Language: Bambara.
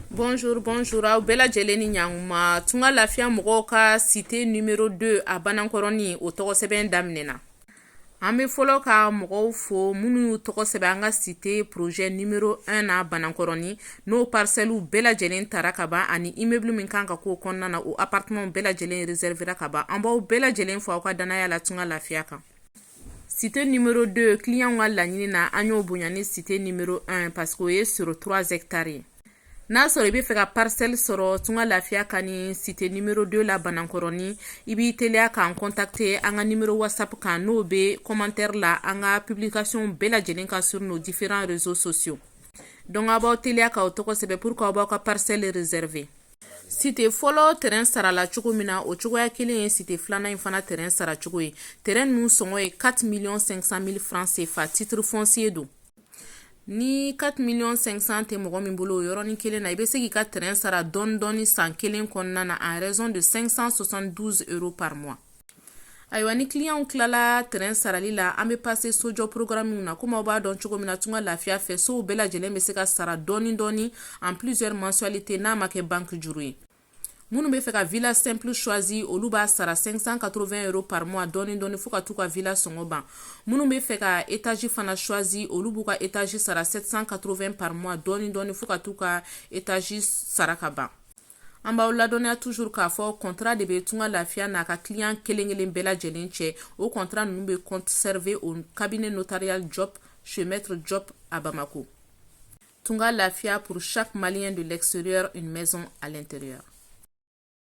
Bonjour, aw bɛɛ lajɛlen ni ɲankuma. Tunga lafiya mɔgɔw ka cité numéro 2 a Banankɔrɔni o tɔgɔ sɛbɛn daminɛna. An bɛ fɔlɔ ka mɔgɔw fo minnu y'u tɔgɔ sɛbɛn an ka cité projet numéro 1 na Banankɔrɔni n'o parcelles bɛɛ lajɛlen tara ka ban ani immeuble min kan ka k'o kɔnɔna na o appartement bɛɛ lajɛlen réservera ka ban. An b'aw bɛɛ lajɛlen fo aw ka danaya la tunga lafiya kan. Cité numéro 2 client ka laɲini na an y'o bonya ni cité numéro 1 parce que o ye sur 3 hectares. N'a sɔrɔ i bɛ fɛ ka parcelle sɔrɔ tunga lafiya kan ni cité numéro 2 la Banankɔrɔni i b'i teliya k'an contacter an ka numéro WhatsApp kan n'o bɛ commentaire la an ka publication bɛɛ lajɛlen kan sur nos différents réseaux sociaux. Donc a b'aw teliya k'aw tɔgɔ sɛbɛn pour que aw b'aw ka parcelle réserver. Cité fɔlɔ terrain sarala cogo min na o cogoya kelen ye cité filanan in fana terrain sara cogo ye. Terrain ninnu sɔngɔ ye 4 500 000 francs CFA titre foncier don. Ni 4 500 000 tɛ mɔgɔ min bolo o yɔrɔnin kelen na i bɛ se k'i ka terrain sara dɔɔni san kelen kɔnɔna na en raison de 572 € par mois. Ayiwa ni client tilala terrain sarali la an bɛ passer sojɔ programme na komi aw b'a dɔn cogo min na tunga lafiya fɛ sow bɛɛ lajɛlen bɛ se ka sara dɔɔni en plusieurs mensualités n'a ma kɛ banque juru ye. Minnu bɛ fɛ ka villa simple choisi olu b'a sara 580 € par mois dɔɔni fo ka t'u ka villa sɔngɔ ban. Minnu bɛ fɛ ka étage fana choisi olu b'u ka étage sara 780 par mois dɔɔni fo ka t'u ka étage sara ka ban. An b'aw ladɔnniya toujours k'a fɔ contrat de bɛ tunga lafiya n'a ka client kelen bɛɛ lajɛlen cɛ. O contrat ninnu bɛ conserver au cabinet notarial Job chez Maître Job à Bamako. Tunga lafiya pour chaque Malien de l'extérieur une maison à l'intérieur.